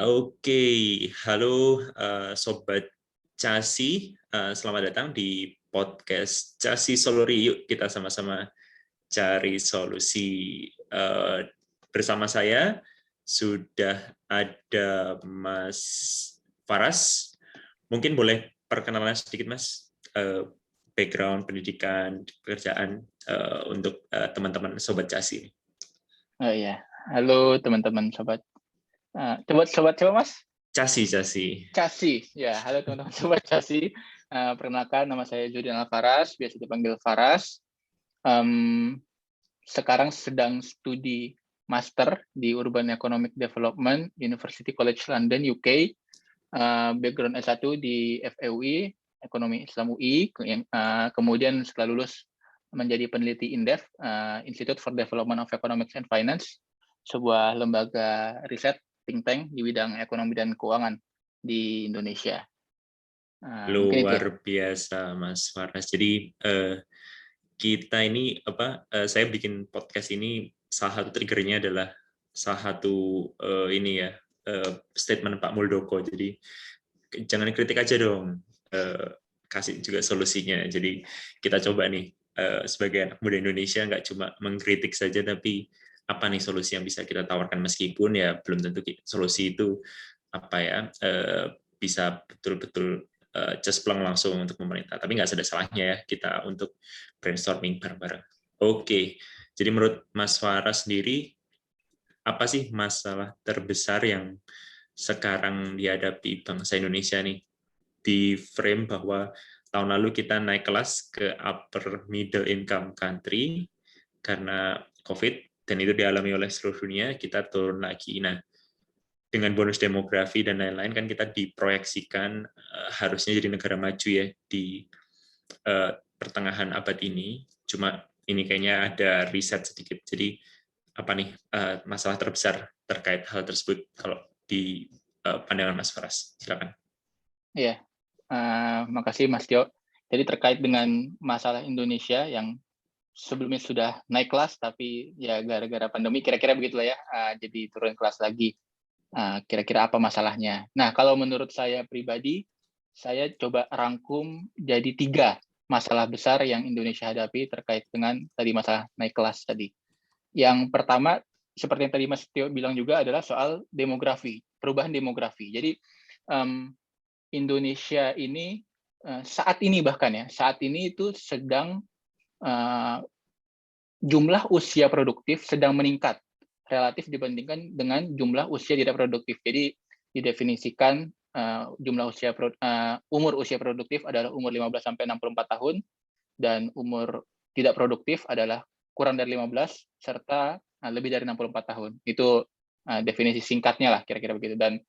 Oke, halo Sobat Casi, selamat datang di podcast Casi Solori. Yuk kita sama-sama cari solusi. Bersama saya sudah ada Mas Faras. Mungkin boleh perkenalan sedikit Mas, background pendidikan, pekerjaan untuk teman-teman Sobat Casi. Oh iya, halo teman-teman sobat. Sobat coba Mas? Casi. Casi, ya. Halo teman-teman sobat Casi. Perkenalkan nama saya Julian Alfaras, biasa dipanggil Faras. Sekarang sedang studi master di Urban Economic Development, University College London, UK. Background S1 di FEUI, Ekonomi Islam UI. Kemudian setelah lulus menjadi peneliti INDEF, Institute for Development of Economics and Finance, sebuah lembaga riset think tank di bidang ekonomi dan keuangan di Indonesia. Luar biasa Mas Faras. Jadi kita ini saya bikin podcast ini salah satu triggernya adalah salah satu statement Pak Muldoko. Jadi jangan kritik aja dong, kasih juga solusinya. Jadi kita coba nih sebagai anak muda Indonesia nggak cuma mengkritik saja, tapi apa nih solusi yang bisa kita tawarkan, meskipun ya belum tentu solusi itu bisa betul-betul cespleng langsung untuk pemerintah. Tapi nggak ada salahnya ya kita untuk brainstorming bareng-bareng. Oke, jadi menurut Mas Faras sendiri, apa sih masalah terbesar yang sekarang dihadapi bangsa Indonesia nih? Di frame bahwa tahun lalu kita naik kelas ke upper middle income country karena COVID, dan itu dialami oleh seluruh dunia, kita turun lagi. Nah, dengan bonus demografi dan lain-lain kan kita diproyeksikan harusnya jadi negara maju ya di pertengahan abad ini. Cuma ini kayaknya ada riset sedikit. Jadi apa nih masalah terbesar terkait hal tersebut kalau di pandangan Mas Faras? Silakan. Iya, makasih Mas Tio. Jadi terkait dengan masalah Indonesia yang sebelumnya sudah naik kelas, tapi ya gara-gara pandemi kira-kira begitulah ya, jadi turun kelas lagi. Kira-kira apa masalahnya? Nah, kalau menurut saya pribadi, saya coba rangkum jadi 3 masalah besar yang Indonesia hadapi terkait dengan tadi masalah naik kelas tadi. Yang pertama, seperti yang tadi Mas Tio bilang juga, adalah soal demografi, perubahan demografi. Jadi Indonesia ini saat ini itu sedang jumlah usia produktif sedang meningkat relatif dibandingkan dengan jumlah usia tidak produktif. Jadi didefinisikan umur usia produktif adalah umur 15 sampai 64 tahun, dan umur tidak produktif adalah kurang dari 15 serta lebih dari 64 tahun. Itu definisi singkatnya lah kira-kira begitu. Dan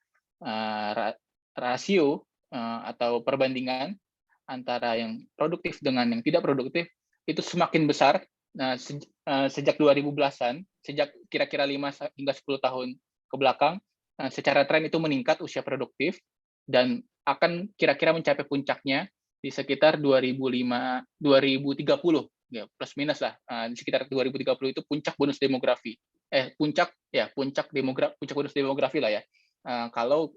rasio atau perbandingan antara yang produktif dengan yang tidak produktif itu semakin besar. Nah, sejak 2010-an, sejak kira-kira 5 hingga 10 tahun ke belakang, secara tren itu meningkat usia produktif dan akan kira-kira mencapai puncaknya di sekitar 2030, ya plus minus lah. Di sekitar 2030 itu puncak bonus demografi. Puncak bonus demografi lah ya. Kalau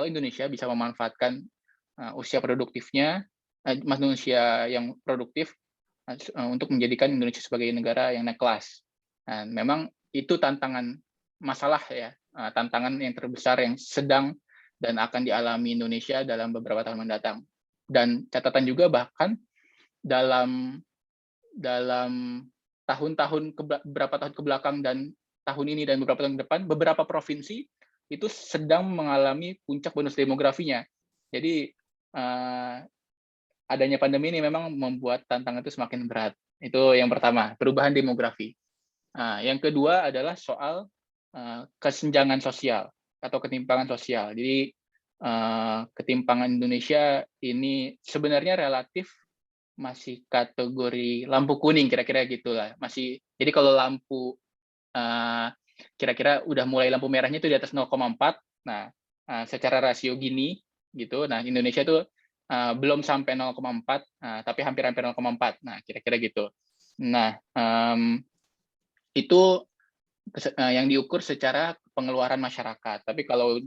Indonesia bisa memanfaatkan usia produktifnya, manusia yang produktif untuk menjadikan Indonesia sebagai negara yang naik kelas. Nah, memang itu masalah ya, tantangan yang terbesar yang sedang dan akan dialami Indonesia dalam beberapa tahun mendatang. Dan catatan juga bahkan dalam beberapa tahun ke belakang dan tahun ini dan beberapa tahun ke depan, beberapa provinsi itu sedang mengalami puncak bonus demografinya. Jadi adanya pandemi ini memang membuat tantangan itu semakin berat. Itu yang pertama, perubahan demografi. Yang kedua adalah soal kesenjangan sosial atau ketimpangan sosial. Jadi ketimpangan Indonesia ini sebenarnya relatif masih kategori lampu kuning, kira-kira gitulah. Jadi kalau lampu kira-kira udah mulai lampu merahnya itu di atas 0,4. Nah, secara rasio Gini gitu. Nah, Indonesia itu belum sampai 0,4, tapi hampir-hampir 0,4. Nah, kira-kira gitu. Nah, itu yang diukur secara pengeluaran masyarakat. Tapi kalau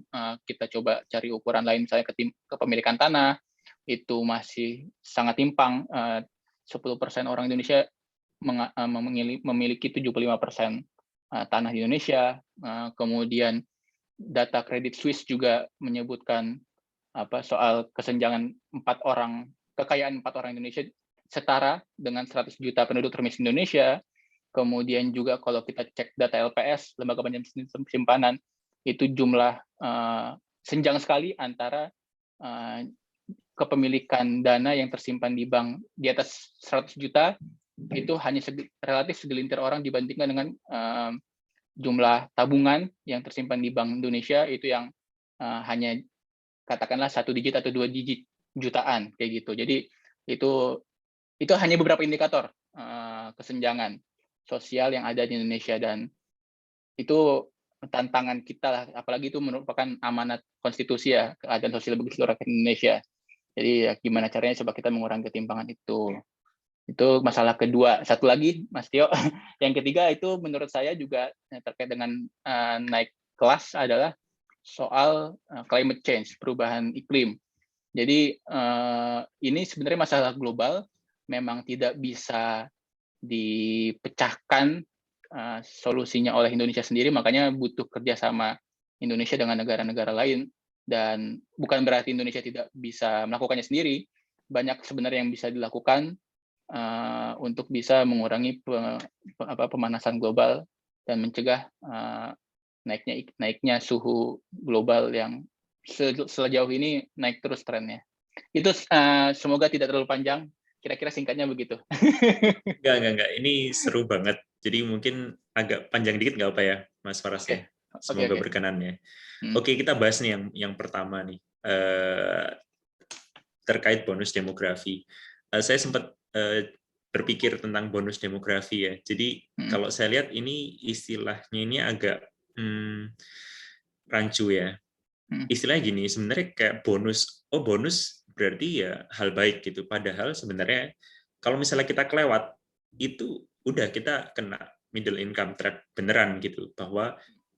kita coba cari ukuran lain, misalnya kepemilikan tanah, itu masih sangat timpang. 10% orang Indonesia memiliki 75% tanah di Indonesia. Kemudian data Credit Suisse juga menyebutkan soal kekayaan 4 orang Indonesia setara dengan 100 juta penduduk termiskin Indonesia. Kemudian juga kalau kita cek data LPS, Lembaga Penjamin Simpanan, itu jumlah senjang sekali antara kepemilikan dana yang tersimpan di bank di atas 100 juta, itu hanya relatif segelintir orang dibandingkan dengan jumlah tabungan yang tersimpan di Bank Indonesia, itu yang hanya katakanlah 1 digit atau 2 digit jutaan, kayak gitu. Jadi itu hanya beberapa indikator kesenjangan sosial yang ada di Indonesia, dan itu tantangan kita lah, apalagi itu merupakan amanat konstitusi ya, keadilan sosial bagi seluruh rakyat Indonesia. Jadi ya, gimana caranya coba kita mengurangi ketimpangan itu. Itu masalah kedua. Satu lagi, Mas Tio, yang ketiga itu menurut saya juga terkait dengan naik kelas adalah soal climate change, perubahan iklim. Jadi ini sebenarnya masalah global, memang tidak bisa dipecahkan solusinya oleh Indonesia sendiri, makanya butuh kerjasama Indonesia dengan negara-negara lain. Dan bukan berarti Indonesia tidak bisa melakukannya sendiri, banyak sebenarnya yang bisa dilakukan untuk bisa mengurangi pemanasan global dan mencegah naiknya suhu global yang sejauh ini naik terus trennya. Itu semoga tidak terlalu panjang. Kira-kira singkatnya begitu. Enggak. Ini seru banget. Jadi mungkin agak panjang dikit nggak apa ya, Mas Faras ya. Semoga berkenan ya. Oke, kita bahas nih yang pertama nih. Terkait bonus demografi. Saya sempat berpikir tentang bonus demografi ya. Jadi kalau saya lihat ini istilahnya ini agak rancu ya. Istilahnya gini, sebenarnya kayak bonus. Oh, bonus berarti ya hal baik gitu. Padahal sebenarnya kalau misalnya kita kelewat, itu udah kita kena middle income trap beneran gitu. Bahwa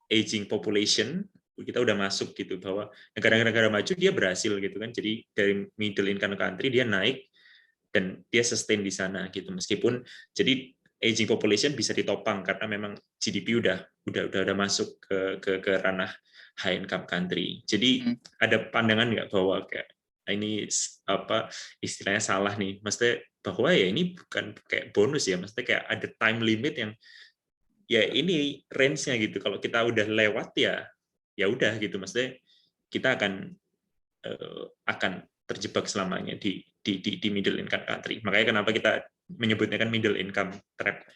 aging population kita udah masuk gitu, bahwa negara-negara maju dia berhasil gitu kan. Jadi dari middle income country dia naik dan dia sustain di sana gitu. Meskipun jadi aging population bisa ditopang karena memang GDP udah masuk ke ranah high income country. Jadi ada pandangan nggak bahwa kayak ini apa istilahnya salah nih, maksudnya bahwa ya ini bukan kayak bonus ya, maksudnya kayak ada time limit yang ya ini range-nya gitu. Kalau kita udah lewat ya udah gitu, maksudnya kita akan terjebak selamanya di middle income country. Makanya kenapa kita menyebutnya kan middle income trap.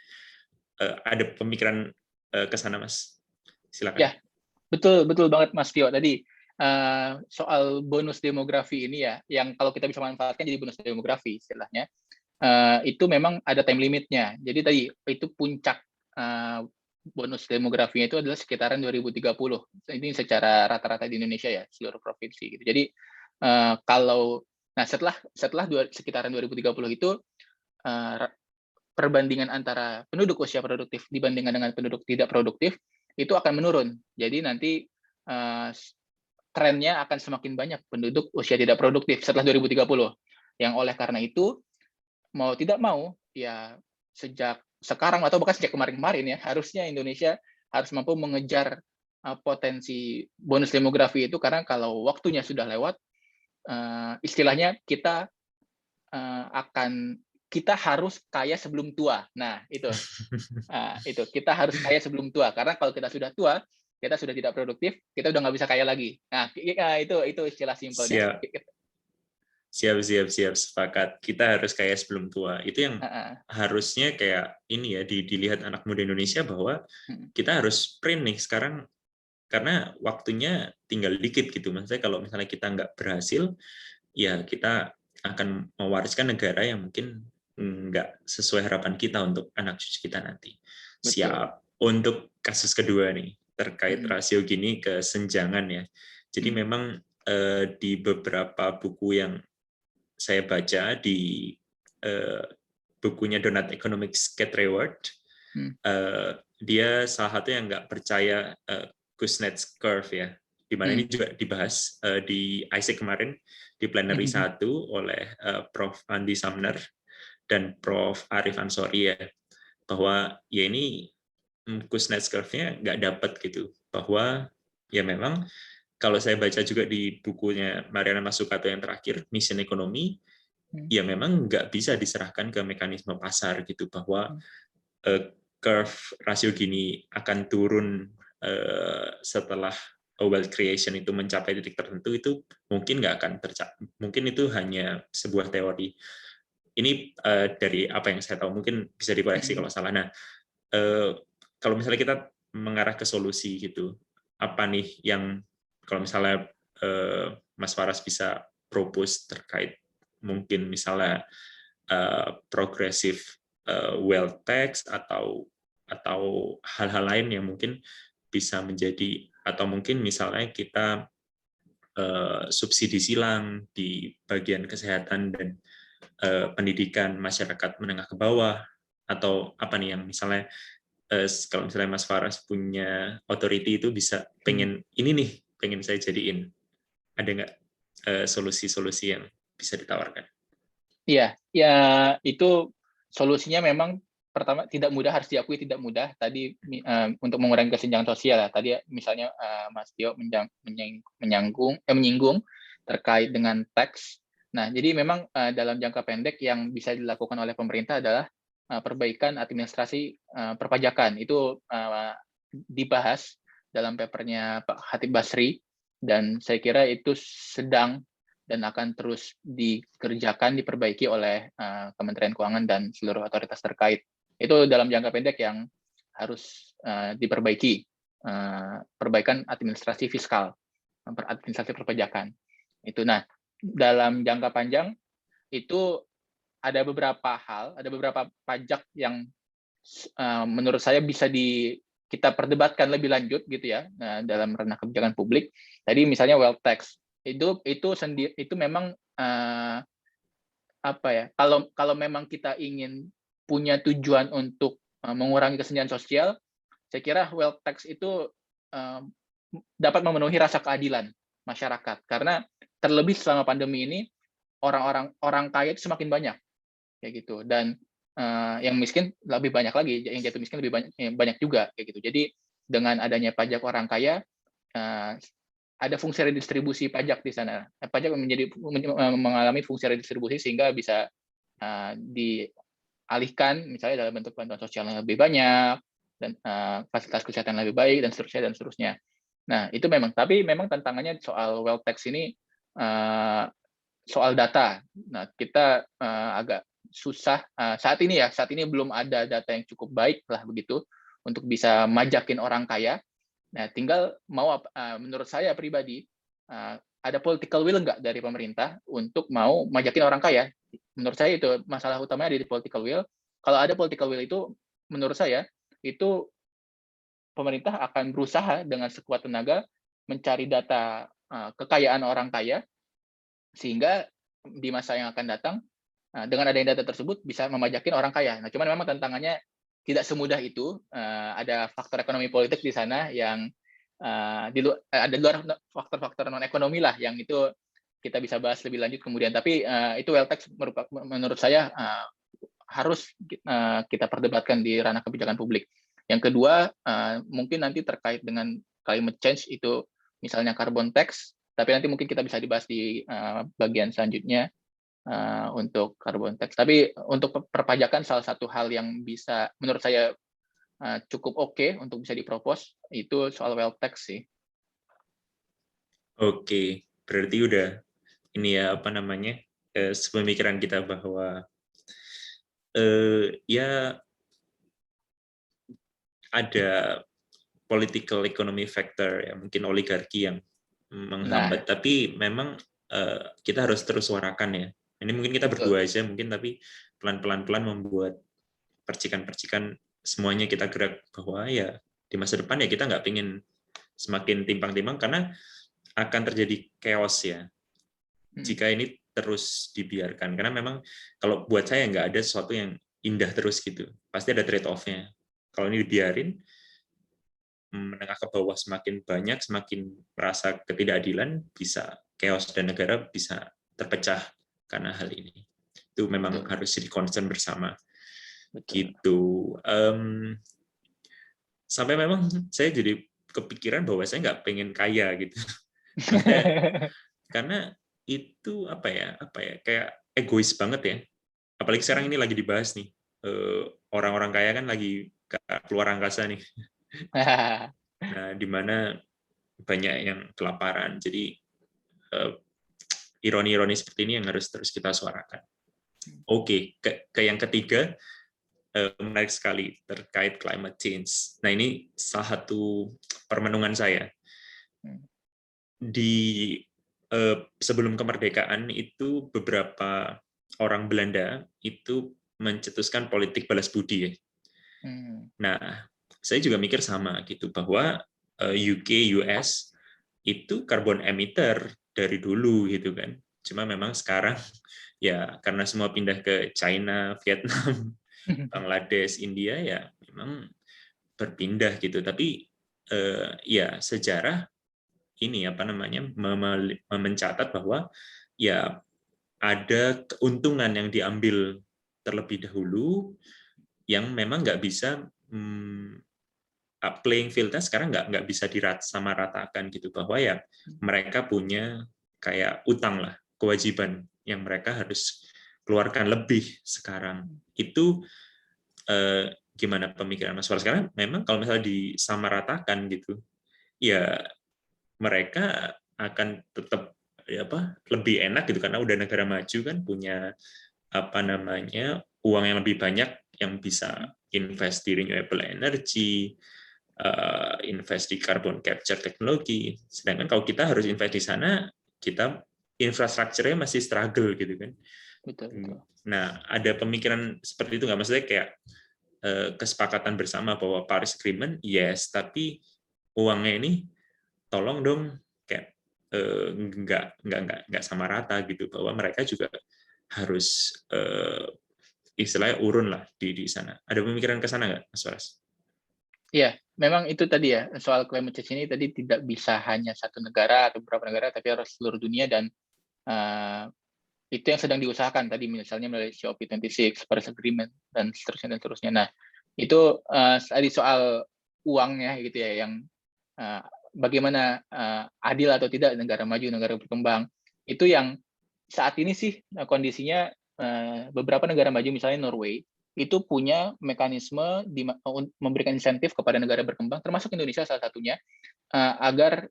Ada pemikiran ke sana, Mas? Silakan. Ya, betul banget Mas Tio. Tadi soal bonus demografi ini ya, yang kalau kita bisa manfaatkan jadi bonus demografi istilahnya, itu memang ada time limitnya. Jadi tadi itu puncak bonus demografinya itu adalah sekitaran 2030. Ini secara rata-rata di Indonesia ya, seluruh provinsi gitu. Jadi setelah sekitaran 2030 itu perbandingan antara penduduk usia produktif dibandingkan dengan penduduk tidak produktif itu akan menurun. Jadi nanti trennya akan semakin banyak penduduk usia tidak produktif setelah 2030. Yang oleh karena itu mau tidak mau ya sejak sekarang atau bahkan sejak kemarin-kemarin ya harusnya Indonesia harus mampu mengejar potensi bonus demografi itu, karena kalau waktunya sudah lewat istilahnya kita harus kaya sebelum tua. Nah, itu kita harus kaya sebelum tua, karena kalau kita sudah tua, kita sudah tidak produktif, kita udah nggak bisa kaya lagi. Nah, itu istilah simpelnya. Siap, sepakat. Kita harus kaya sebelum tua. Itu yang harusnya kayak ini ya dilihat anak muda Indonesia, bahwa kita harus sprint nih sekarang, karena waktunya tinggal dikit gitu. Maksudnya kalau misalnya kita nggak berhasil, ya kita akan mewariskan negara yang mungkin nggak sesuai harapan kita untuk anak cucu kita nanti. Siap. Untuk kasus kedua nih, terkait rasio gini kesenjangan ya. Jadi memang di beberapa buku yang saya baca, di bukunya Donut Economics Get Reward, dia salah satu yang nggak percaya Kuznets curve ya, di mana ini juga dibahas di ISEC kemarin di plenary 1 oleh Prof. Andi Sumner dan Prof. Arif Ansori ya, bahwa ya ini Kuznets curve-nya nggak dapat gitu, bahwa ya memang kalau saya baca juga di bukunya Mariana Mazzucato yang terakhir, Mission Ekonomi, ya memang nggak bisa diserahkan ke mekanisme pasar gitu, bahwa curve rasio Gini akan turun setelah wealth creation itu mencapai titik tertentu, itu mungkin nggak akan tercapai. Mungkin itu hanya sebuah teori. Ini dari apa yang saya tahu, mungkin bisa dikoreksi kalau salah. Nah, kalau misalnya kita mengarah ke solusi gitu, apa nih yang kalau misalnya Mas Faras bisa propose terkait mungkin misalnya progressive wealth tax atau hal-hal lain yang mungkin bisa menjadi, atau mungkin misalnya kita subsidi silang di bagian kesehatan dan pendidikan masyarakat menengah ke bawah, atau apa nih yang misalnya kalau misalnya Mas Faras punya authority itu bisa pengen ini nih, pengen saya jadiin, ada nggak solusi-solusi yang bisa ditawarkan? Iya, ya itu solusinya memang pertama tidak mudah, harus diakui tidak mudah. Tadi untuk mengurangi kesenjangan sosial ya. Tadi misalnya Mas Tio menyinggung terkait dengan tax. Nah, jadi memang dalam jangka pendek yang bisa dilakukan oleh pemerintah adalah perbaikan administrasi perpajakan. Itu dibahas dalam papernya Pak Khatib Basri, dan saya kira itu sedang dan akan terus dikerjakan, diperbaiki oleh Kementerian Keuangan dan seluruh otoritas terkait. Itu dalam jangka pendek yang harus diperbaiki, perbaikan administrasi fiskal, administrasi perpajakan. Itu. Nah, dalam jangka panjang itu ada beberapa hal, ada beberapa pajak yang menurut saya bisa kita perdebatkan lebih lanjut gitu ya dalam ranah kebijakan publik. Tadi misalnya wealth tax itu memang apa ya, kalau memang kita ingin punya tujuan untuk mengurangi kesenjangan sosial, saya kira wealth tax itu dapat memenuhi rasa keadilan masyarakat, karena terlebih selama pandemi ini orang kaya itu semakin banyak kayak gitu, dan yang miskin lebih banyak lagi, yang jatuh miskin lebih banyak juga kayak gitu. Jadi dengan adanya pajak orang kaya, ada fungsi redistribusi pajak di sana. Pajak mengalami fungsi redistribusi sehingga bisa dialihkan misalnya dalam bentuk bantuan sosial yang lebih banyak, dan fasilitas kesehatan lebih baik, dan seterusnya. Nah, itu tapi memang tantangannya soal wealth tax ini soal data. Nah, kita agak susah saat ini belum ada data yang cukup baik lah begitu untuk bisa majakin orang kaya. Nah, tinggal menurut saya pribadi, ada political will nggak dari pemerintah untuk mau majakin orang kaya. Menurut saya itu masalah utamanya di political will. Kalau ada political will itu, menurut saya, itu pemerintah akan berusaha dengan sekuat tenaga mencari data kekayaan orang kaya, sehingga di masa yang akan datang, dengan adanya data tersebut bisa memajakin orang kaya. Nah, cuman memang tantangannya tidak semudah itu. Ada faktor ekonomi politik di sana yang ada luar faktor-faktor non ekonomi lah, yang itu kita bisa bahas lebih lanjut kemudian. Tapi itu wealth tax menurut saya harus kita perdebatkan di ranah kebijakan publik. Yang kedua, mungkin nanti terkait dengan climate change, itu misalnya carbon tax, tapi nanti mungkin kita bisa dibahas di bagian selanjutnya untuk carbon tax. Tapi untuk perpajakan, salah satu hal yang bisa menurut saya cukup oke untuk bisa dipropos itu soal wealth tax sih. Oke, berarti udah ini ya apa namanya, sepemikiran kita bahwa ya ada political economy factor ya, mungkin oligarki yang menghambat, tapi memang kita harus terus suarakan ya. Ini mungkin kita berdua aja mungkin, tapi pelan-pelan membuat percikan-percikan semuanya kita gerak, bahwa ya di masa depan ya kita nggak pengen semakin timpang-timpang, karena akan terjadi chaos ya jika ini terus dibiarkan. Karena memang kalau buat saya nggak ada sesuatu yang indah terus gitu, pasti ada trade off-nya. Kalau ini dibiarin, menengah ke bawah semakin banyak, semakin merasa ketidakadilan, bisa chaos dan negara bisa terpecah karena hal ini. Itu memang Betul. harus jadi concern bersama. Betul. Gitu. Sampai memang saya jadi kepikiran bahwa saya nggak pengen kaya gitu. Maksudnya karena itu apa ya kayak egois banget ya. Apalagi sekarang ini lagi dibahas nih, orang-orang kaya kan lagi keluar angkasa nih. Nah, di mana banyak yang kelaparan. Jadi ironi-ironi seperti ini yang harus terus kita suarakan. Oke, ke yang ketiga, menarik sekali terkait climate change. Nah, ini salah satu permenungan saya. Di sebelum kemerdekaan itu beberapa orang Belanda itu mencetuskan politik balas budi ya. Nah, saya juga mikir sama gitu bahwa UK, US itu carbon emitter dari dulu gitu kan. Cuma memang sekarang ya karena semua pindah ke China, Vietnam, Bangladesh, India ya memang berpindah gitu. Tapi ya sejarah ini apa namanya mencatat bahwa ya ada keuntungan yang diambil terlebih dahulu yang memang nggak bisa playing field-nya sekarang nggak bisa disamaratakan gitu, bahwa ya mereka punya kayak utang lah, kewajiban yang mereka harus keluarkan lebih sekarang. Itu gimana pemikiran Mas Far? Sekarang memang kalau misalnya disamaratakan gitu, ya mereka akan tetap ya lebih enak gitu karena udah negara maju kan, punya apa namanya uang yang lebih banyak yang bisa invest di renewable energy, invest di carbon capture teknologi. Sedangkan kalau kita harus invest di sana, kita infrastrukturnya masih struggle gitu kan. Betul. Nah, ada pemikiran seperti itu nggak? Maksudnya kayak kesepakatan bersama bahwa Paris Agreement yes, tapi uangnya ini tolong dong kayak nggak sama rata gitu, bahwa mereka juga harus istilahnya urun lah di sana. Ada pemikiran ke sana nggak, Mas Waras? Iya, memang itu tadi ya, soal climate change ini tadi tidak bisa hanya satu negara atau beberapa negara, tapi harus seluruh dunia, dan itu yang sedang diusahakan tadi, misalnya melalui COP26, Paris Agreement, dan seterusnya. Nah, itu tadi soal uangnya gitu ya, yang bagaimana adil atau tidak negara maju, negara berkembang, itu yang saat ini sih kondisinya beberapa negara maju, misalnya Norway, itu punya mekanisme memberikan insentif kepada negara berkembang, termasuk Indonesia salah satunya, agar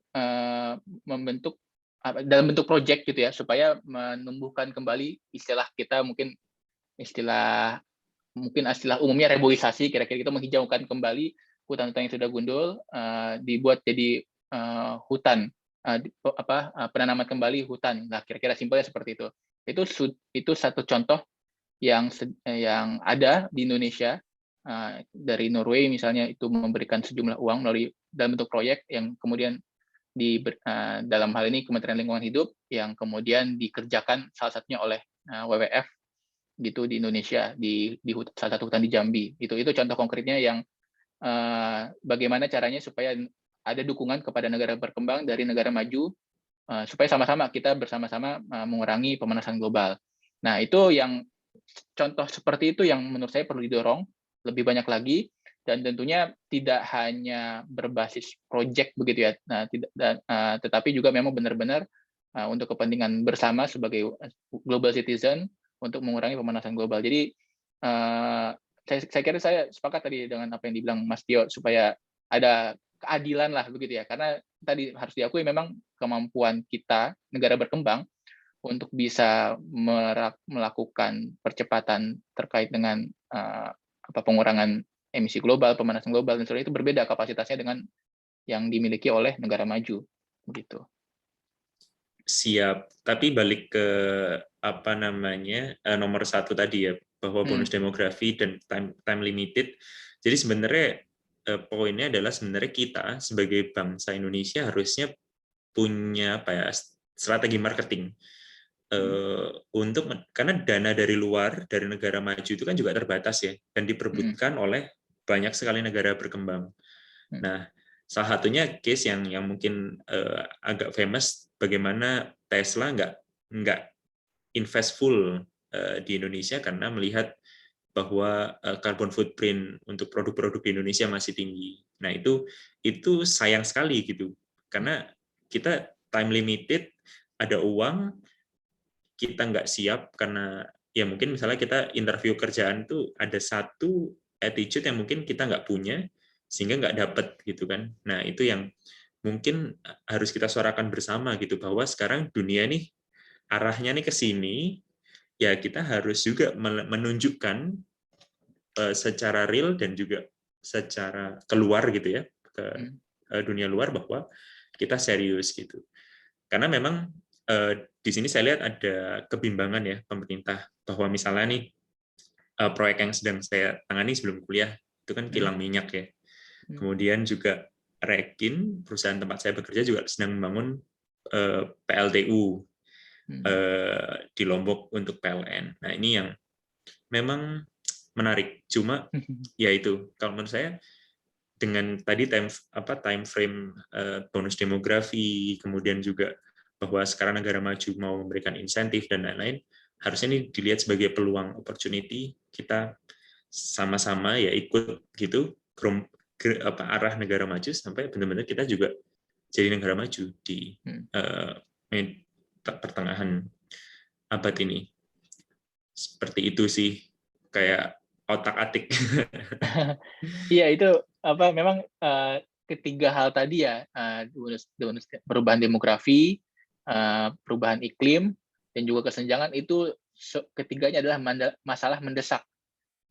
membentuk dalam bentuk proyek gitu ya, supaya menumbuhkan kembali istilah kita istilah umumnya reboisasi, kira-kira itu menghijaukan kembali hutan-hutan yang sudah gundul, dibuat jadi hutan, penanaman kembali hutan. Nah, kira-kira simpelnya seperti itu. Itu satu contoh yang ada di Indonesia, dari Norway misalnya, itu memberikan sejumlah uang melalui dalam bentuk proyek yang kemudian dalam hal ini Kementerian Lingkungan Hidup, yang kemudian dikerjakan salah satunya oleh WWF gitu di Indonesia, di salah satu hutan di Jambi. Itu contoh konkretnya yang bagaimana caranya supaya ada dukungan kepada negara berkembang dari negara maju, supaya sama-sama kita bersama-sama mengurangi pemanasan global. Nah, itu yang contoh seperti itu yang menurut saya perlu didorong lebih banyak lagi, dan tentunya tidak hanya berbasis proyek begitu ya. Nah, tetapi juga memang benar-benar untuk kepentingan bersama sebagai global citizen untuk mengurangi pemanasan global. Jadi saya kira saya sepakat tadi dengan apa yang dibilang Mas Tio, supaya ada keadilan lah begitu ya, karena tadi harus diakui memang kemampuan kita negara berkembang untuk bisa melakukan percepatan terkait dengan pengurangan emisi global, pemanasan global, dan sebagainya, itu berbeda kapasitasnya dengan yang dimiliki oleh negara maju, begitu. Siap. Tapi balik ke apa namanya nomor satu tadi ya, bahwa bonus demografi dan time limited. Jadi sebenarnya poinnya adalah sebenarnya kita sebagai bangsa Indonesia harusnya punya apa ya, strategi marketing untuk, karena dana dari luar, dari negara maju itu kan juga terbatas ya, dan diperebutkan oleh banyak sekali negara berkembang. Nah, salah satunya case yang mungkin agak famous, bagaimana Tesla nggak invest full di Indonesia karena melihat bahwa carbon footprint untuk produk-produk di Indonesia masih tinggi. Nah, itu sayang sekali gitu. Karena kita time limited, ada uang, kita nggak siap karena ya mungkin misalnya kita interview kerjaan tuh ada satu attitude yang mungkin kita nggak punya sehingga nggak dapet gitu kan. Nah, itu yang mungkin harus kita suarakan bersama gitu, bahwa sekarang dunia nih arahnya nih ke sini, ya kita harus juga menunjukkan secara real dan juga secara keluar gitu ya, ke dunia luar, bahwa kita serius gitu. Karena memang di sini saya lihat ada kebimbangan ya pemerintah, bahwa misalnya nih proyek yang sedang saya tangani sebelum kuliah itu kan kilang minyak ya. Kemudian juga Rekin, perusahaan tempat saya bekerja, juga sedang membangun PLTU di Lombok untuk PLN. Nah, ini yang memang menarik. Cuma ya itu, kalau menurut saya dengan tadi time frame bonus demografi, kemudian juga bahwa sekarang negara maju mau memberikan insentif dan lain-lain, harusnya ini dilihat sebagai peluang, opportunity, kita sama-sama ya ikut gitu arah negara maju sampai benar-benar kita juga jadi negara maju di pertengahan abad ini. Seperti itu sih, kayak otak-atik. Iya, itu memang ketiga hal tadi ya, perubahan demografi, perubahan iklim, dan juga kesenjangan, itu ketiganya adalah masalah mendesak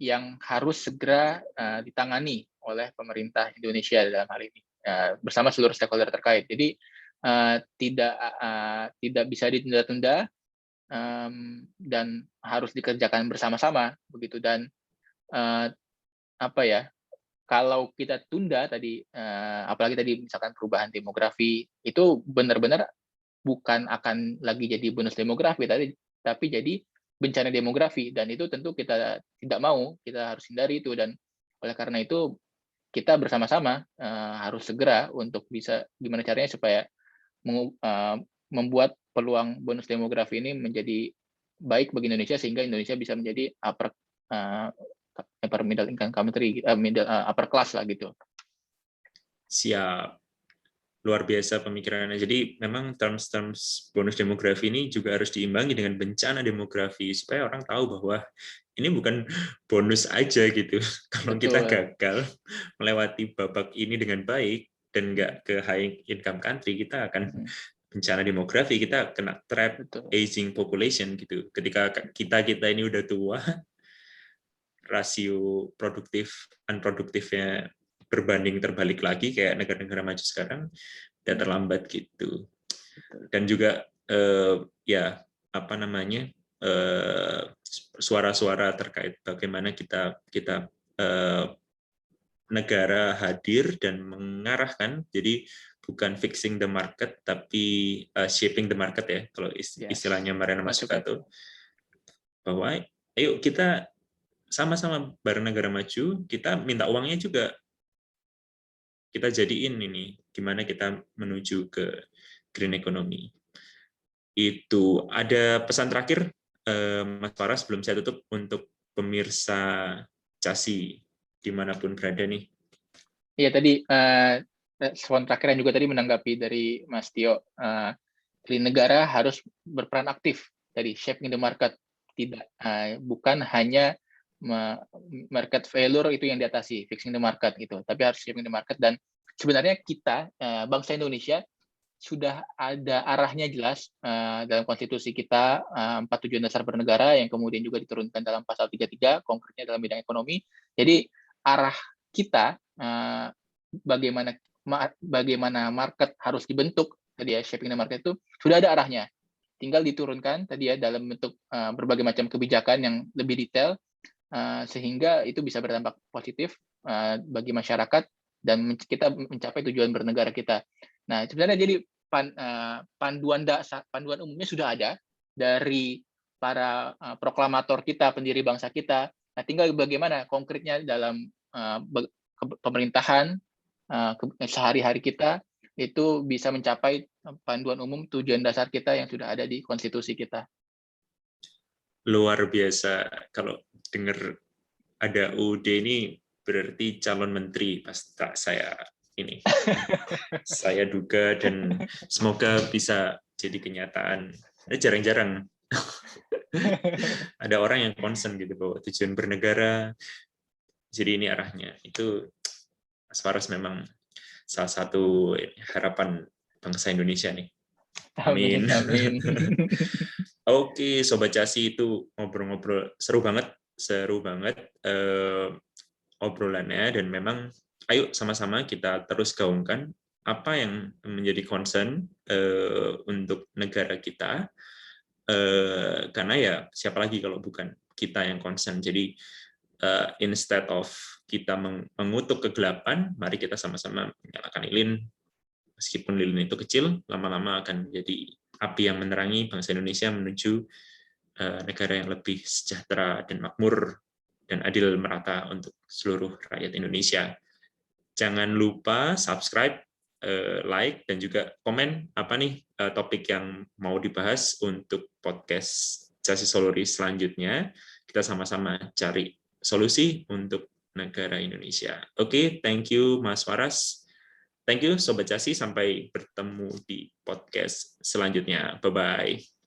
yang harus segera ditangani oleh pemerintah Indonesia dalam hal ini, bersama seluruh stakeholder terkait. Jadi tidak bisa ditunda-tunda, dan harus dikerjakan bersama-sama begitu. Dan kalau kita tunda tadi, apalagi tadi misalkan perubahan demografi, itu benar-benar bukan akan lagi jadi bonus demografi, tapi jadi bencana demografi, dan itu tentu kita tidak mau, kita harus hindari itu. Dan oleh karena itu kita bersama-sama harus segera untuk bisa gimana caranya supaya membuat peluang bonus demografi ini menjadi baik bagi Indonesia, sehingga Indonesia bisa menjadi upper middle income country, upper class lah gitu. Siap. Luar biasa pemikirannya. Jadi memang terms bonus demografi ini juga harus diimbangi dengan bencana demografi, supaya orang tahu bahwa ini bukan bonus aja gitu. Kalau kita gagal melewati babak ini dengan baik dan nggak ke high income country, kita akan bencana demografi, kita kena trap aging population gitu. Ketika kita ini udah tua, rasio produktif unproduktifnya berbanding terbalik lagi kayak negara-negara maju sekarang, udah terlambat gitu. Dan juga ya apa namanya, suara-suara terkait bagaimana kita negara hadir dan mengarahkan, jadi bukan fixing the market tapi shaping the market ya, kalau istilahnya Mariana Mazzucato, bahwa ayo kita sama-sama bareng negara maju, kita minta uangnya juga kita jadiin ini, gimana kita menuju ke green economy. Itu ada pesan terakhir, Mas Farah, sebelum saya tutup untuk pemirsa CASI dimanapun berada nih. Iya, tadi respon terakhir yang juga tadi menanggapi dari Mas Tio, negara harus berperan aktif dari shaping the market, bukan hanya market failure itu yang diatasi, fixing the market gitu, tapi harus shaping the market. Dan sebenarnya kita, bangsa Indonesia, sudah ada arahnya jelas dalam konstitusi kita, 4 tujuan dasar bernegara yang kemudian juga diturunkan dalam pasal 33, konkretnya dalam bidang ekonomi. Jadi arah kita bagaimana market harus dibentuk tadi ya, shaping the market itu sudah ada arahnya. Tinggal diturunkan tadi ya dalam bentuk berbagai macam kebijakan yang lebih detail, sehingga itu bisa berdampak positif bagi masyarakat dan kita mencapai tujuan bernegara kita. Nah, sebenarnya jadi panduan umumnya sudah ada dari para proklamator kita, pendiri bangsa kita. Nah, tinggal bagaimana konkretnya dalam pemerintahan sehari-hari kita itu bisa mencapai panduan umum tujuan dasar kita yang sudah ada di konstitusi kita. Luar biasa. Kalau dengar ada UUD ini berarti calon menteri pasti saya ini. Saya duga dan semoga bisa jadi kenyataan. Jarang-jarang ada orang yang concern gitu bahwa tujuan bernegara. Jadi ini arahnya. Itu Mas Faras memang salah satu harapan bangsa Indonesia nih. Amin. Amin. Oke, Sobat Casi, itu ngobrol-ngobrol seru banget obrolannya, dan memang ayo sama-sama kita terus gaungkan apa yang menjadi concern untuk negara kita, karena ya siapa lagi kalau bukan kita yang concern. Jadi instead of kita mengutuk kegelapan, mari kita sama-sama menyalakan lilin. Meskipun lilin itu kecil, lama-lama akan menjadi api yang menerangi bangsa Indonesia menuju negara yang lebih sejahtera dan makmur dan adil merata untuk seluruh rakyat Indonesia. Jangan lupa subscribe, like, dan juga komen apa nih topik yang mau dibahas untuk podcast Justice Solori selanjutnya. Kita sama-sama cari solusi untuk negara Indonesia. Oke, thank you Mas Faras. Thank you Sobat Casi, sampai bertemu di podcast selanjutnya. Bye-bye.